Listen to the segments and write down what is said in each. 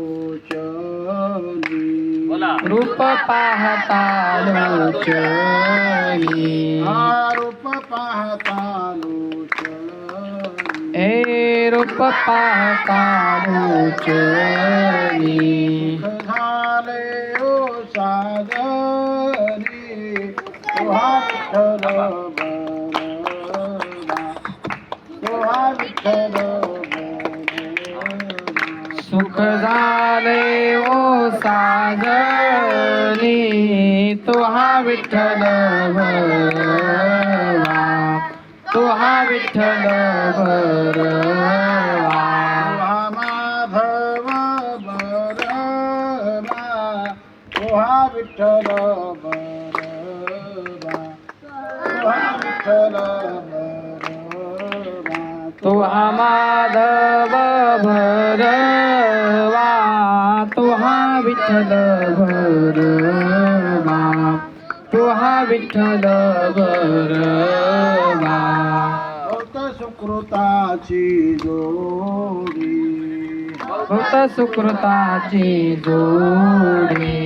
लोचनी रूप पाहता लोचनी रूप पाहता लोचनी रूप पाहता लोचनी झाले ओ सागरी तुहा विठ्ठल बरला तुहा विठ्ठल सुख झाले ओ साजनी तुहा विठ्ठल बरला तुहा विठ्ठल बरला माधव बरला तुहा विठ्ठल बरला तुहा विठ्ठल बरला तुहा माधव भरवा तुहा विठ्ठल भरवा तुहा विठ्ठल भरवा भक्त सुकृताची जोडी भक्त सुकृताची जोडी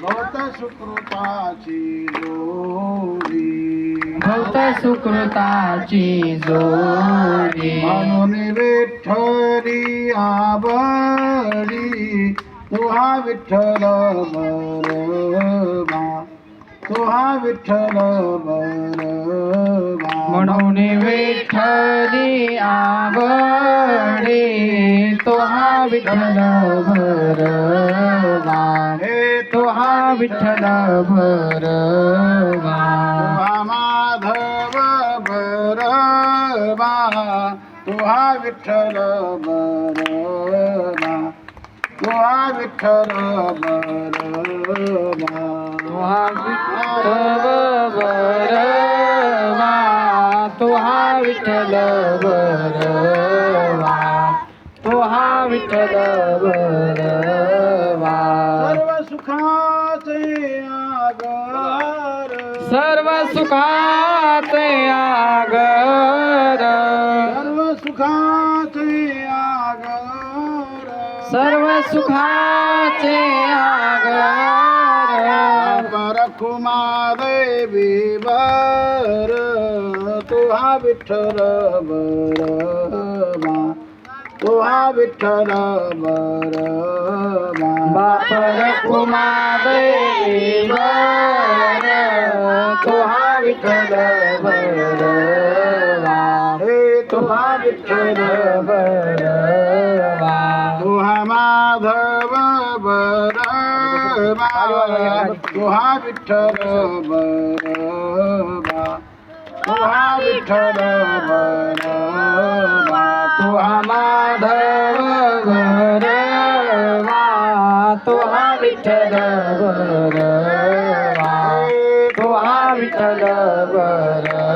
भक्त सुकृताची जोडी भक्त सुकृताची जोडी म्हणून विठ्ठली आवडी तुहा विठ्ठल बरवा तुहा विठ्ठल बरवा म्हणून विठ्ठली आवडे तुहा विठ्ठल भरवा हे तुहा विठ्ठल भरवा तुहा माधव बरवा तुहा विठ्ठल बरवा तुहा विठ्ठल बरवा तुहा विठ्ठल भरवा तुहा विठ्ठल भरवा तुहा विठ्ठल भरवा सर्व सुखाचे आगार सर्व सुखाचे आगर सर्व सुखाचे आगार सर्व सुखाचे आगर परखुमा देवी बर तुहा विठ्ठल बरवा तुहा विठ्ठल बरवा बापर कुमादेवी वर तुहा विठ्ठल भरवा हे तुहा विठ्ठल भरवा तुहा माधव बरवा तुहा विठ्ठल बरवा तुहा विठ्ठल बरवा तुहा माधव भरवा तुहा विठ्ठल भरवा तुहा विठ्ठल भरवा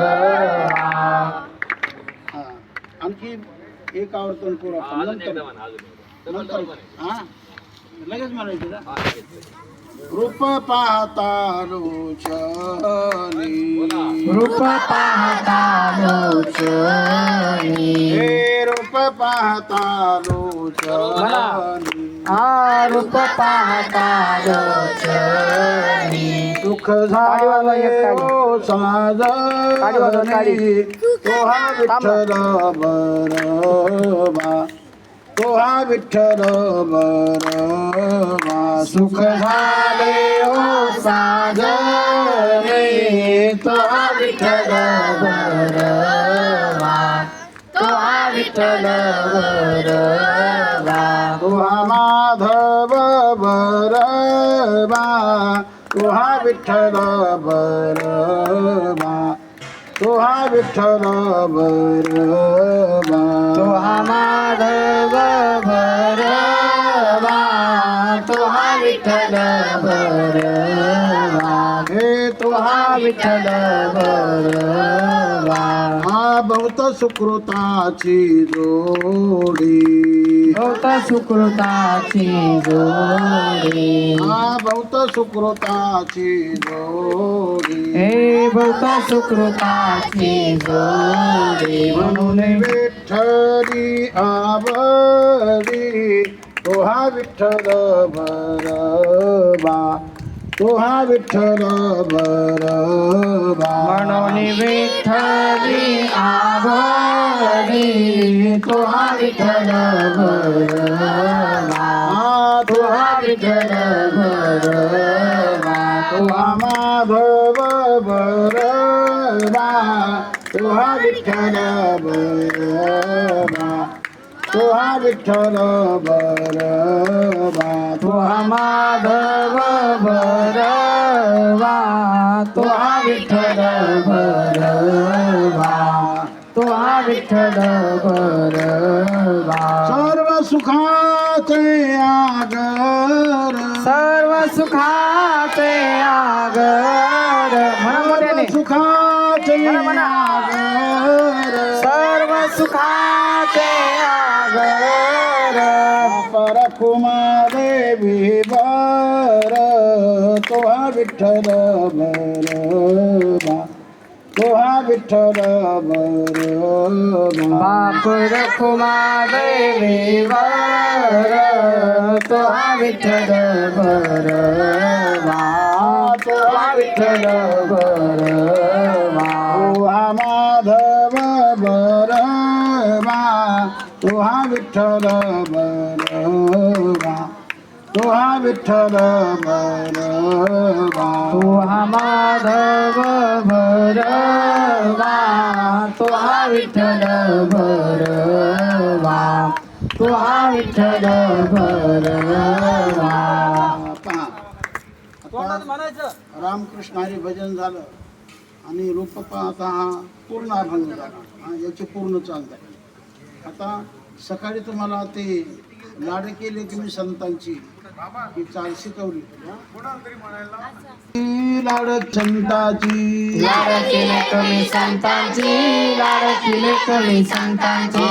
आणखी एक आवर्तन पुरा नंतर हा लगेच म्हणायचं ना रूप पाहता लोचनी रूप पाहता लोचनी हे रूप पाहता लोचनी रूप पाहता लोचनी सुख झाले ओ साजनी तुहा विठ्ठल बरवा तुहा विठ्ठल बरवा सुख झाले ओ साजने तुहा विठ्ठल बरवा तुहा विठ्ठल बरवा तुहा माधव बरवा तुहा विठ्ठल बरवा तुहा विठ्ठल बरवा तुहा माधव भरवा तुहा विठ्ठल भरवा हे तुहा विठ्ठल भरवा हा बहुत सुकृताची जोडी बहुत सुकृताची जोडी हा बहुत सुकृताची जोडी हे बहुत सुकृताची जोडी म्हणून विठ्ठली आवडी तो हा विठ्ठल भरवा, तो हा विठ्ठल भरवा. म्हणून विठ्ठली आभारी तो हा विठ्ठल भरवा, तो हा विठ्ठल भरवा, तो हा माधव भरवा, तो हा विठ्ठल भरवा, तो हा विठ्ठल भरवा. तो हा माधव भरवा, तो हा विठ्ठल भरवा, तो हा विठ्ठल भरवा. सर्व सुखाचे आगर, सर्व सुखाचे आगर, म्हणा मोठ्याने. सुखाचे म्हणा. आगर, सर्व सुखाचे आगर, परखुमा देवी बर, तो हा विठ्ठल भरवा, तो हा विठ्ठल भरवा. बाप रखुमा देवी वर, तो हा विठ्ठल भरवा, तो हा विठ्ठल भरवा. तो हा माधव भरवा, तो हा विठ्ठल भरवा, तो हा विठ्ठल भरवा. तो हा माधव भरवा, तो हा विठ्ठल भरवा, तो हा विठ्ठल भरवा. आता रामकृष्ण हरी भजन झालं आणि रूपपा आता हा पूर्ण अभंग झाला. याची पूर्ण चाल झाली. आता सकाळी तुम्हाला ते लाड केले की मी संतांची ही चाल शिकवली. लाड संताची, लाड केले कमी संतांची, लाड केले कमी संतांची,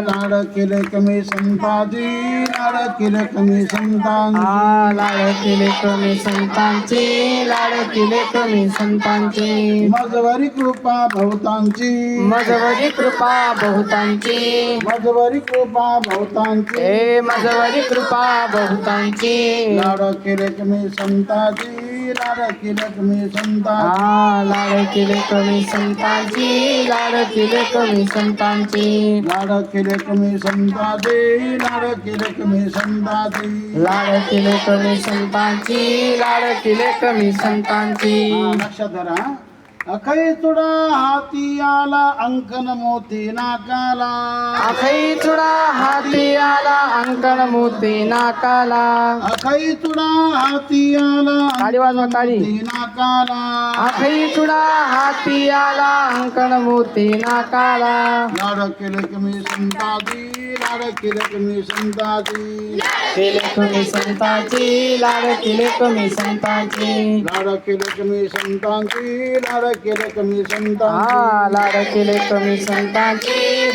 लाड केले कमी संताची, लाड केले कमी संतांची. लाड केले कमी संतांची, लाड केले कमी संतांची. मजवरी कृपा बहुतांची, मजवरी कृपा बहुतांची, मजवरी कृपा बहुतांची. हे मजवरी कृपा बहुतांची. लाड केले कमी संताची, लाड केले कमी संताची. लाड केले कमी संतांची, लाड केले कमी संतांची, लाड केले कमी संताची, लाड केले कमी संताची. लाड केले कमी संतांची, लाड केले कमी संतांची. लक्षात धरा. अखई चुडा हाती आला, अंकन मोती नाकाला. अखई चुडा हाती आला, अंकण मोती नाकाला. अखई चुडा हाती आला, ताली वाजवा ताली. मोती नाकाला. अखई चुडा हाती आला, अंकण मोती नाकाला. लाड केले कमी संताची, लाड केले कमी संताची. केले कमी संतांची, लाड केले कमी संतांची. लाड केले कमी संतांची, लाड केले कमी संतांची. लाड केले कमी संतांची,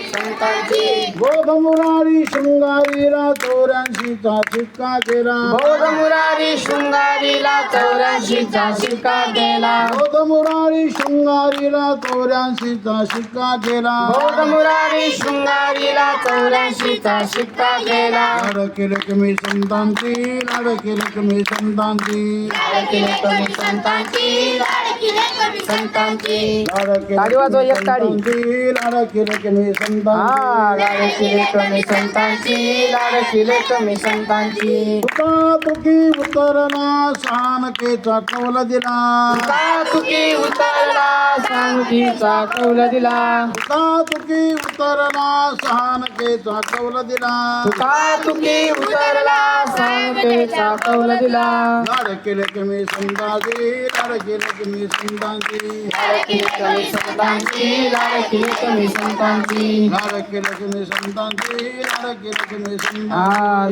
संतांची. बोध मुरारी शृंगारीला 84चा शिक्का केला. बौद्ध मुरारी शृंगारीला 84चा शिक्का केला. बोध मुरारी शृंगारीला 84चा शिक्का केला. बौद्ध मुरारी शृंगारीला 84चा शिक्का केला. लाड केले कमी संतांची, लाड केले कमी संतांची. लाड केले कमी संतांची, लाड केले कमी संतांची. लाड केले ताली वाजवा, कमी एक ताली. संतांची, लाड केले कमी संतांची. लाड केले कमी संतांची, लाड केले कमी संतांची. तुका तुकी उतरला सहानकेचा कौल दिला. तुका तुकी उतरला सांगीचा कौल दिला. तुका तुकी उतरला सहानकेचा कौल दिला. तुका तुकी उतरला सांगतेचा कौल दिला. लाड केले कमी संतांची, लाड केले कमी संतांची. लाड केले कमी संतांची, लाड केले कमी संतांची. लाड केले कमी संतांची, लाड केले कमी संतांची.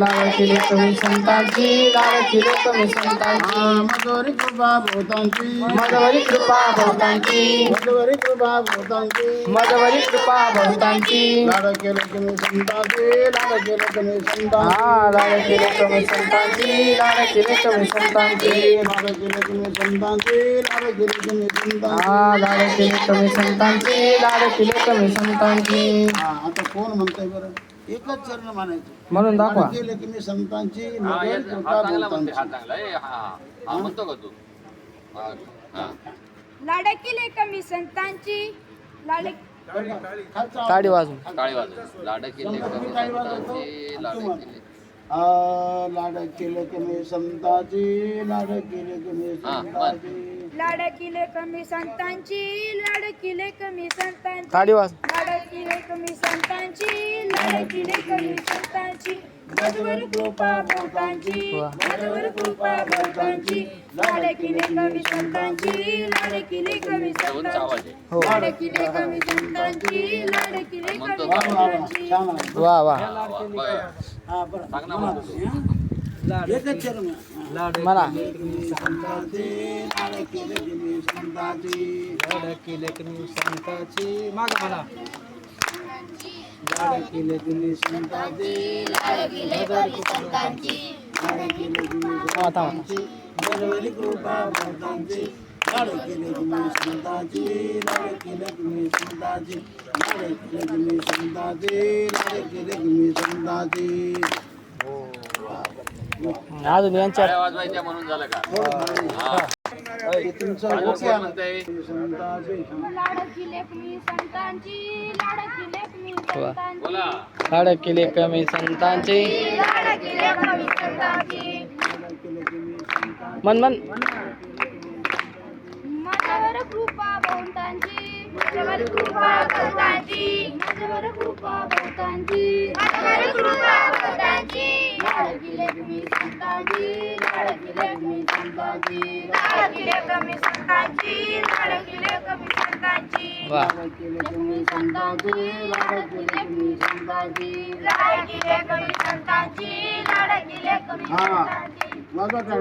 लाड केले कमी संतांची, लाड केले कमी संतांची. मजोरी कृपा बहुतांची, मजवरी कृपा बहुतांची, मजोरी कृपा बहुतांची. मजवरी कृपा बहुतांची. लाड केले कमी संतांची, लाड केले कमी संतांची. लाड केले कमी संतांची, लाड केले कमी संतांची. लाड केले कमी संतांची, लाड केले कमी संतांची. लाड केले कमी संतांची, लाड केले कमी संतांची. आता कोण म्हणतंय बरं? एकच चरण म्हणायचं. म्हणून दाखवा. केले की मी संतांची हा नगर हा कृपा चांगला म्हणते, हा बहुतांची. चांगला आहे. हा म्हणतो का तू? हा. लाडकिले कमी संतांची लाडक बरं का? खालचा टाळी वाजून. टाळी वाजव. लाडकिले कमी संतांची लाडकिले. लाड केले कमी संताची, लाड केले कमी हा, संताची. लाडकिले कमी संतांची लाडकिले कमी संतांची टाळी वाज. लाडकिले कमी संतांची लाडकिले कमी संतांची मधुर कृपा बहुतांची वा. मधुर कृपा बहुतांची लाडकिले कमी संतांची लाडकिले कमी उंच आवाज आहे. हो. लाडकिले कमी संतांची लाडकिले म्हणतो कमी का? वा, वा, वा. संतांची छान आहे. वा वा. बरं. हा, बरं. चांगला म्हणा म्हणतो. तुम्ही, हा. एकच चरण हा. म्हणा. कमी संताची, लाड केले कमी संताची. लाड केले कमी संताची, लाड केले कमी संताची. बरोबरी कृपा बहुतांची. लाड केले कमी संताची, लाड केले कमी संताची. लाड केले कमी संताची, लाड केले कमी संताची. अजून यांच्या टाळ्या वाजवायच्या म्हणून झालं का? हा. हे तुमचं अजून ओके कोण आहे. म्हणतंय? संताची. लाडकिले कमी संतांची लाडकिले कमी संतांची बोला. लाडकिले कमी संतांचे. लाडकिले कमी संतांची मन मन. माझ्यावर कृपा बहुतांची माझ्यावर कृपा बहुतांची माझ्यावर कृपा बहुतांची माझ्यावर कृपा बहुतांची लाडकिले कमी संतांची लाडकिले कमी संतांची लाडकिले कमी संतांची लाडकिले कमी संतांची वा. कमी संतांची लाडकिले कमी संतांची लाडकिले कमी संतांची लाडकिले कमी हा. संतांची वाजवा टाळ्या.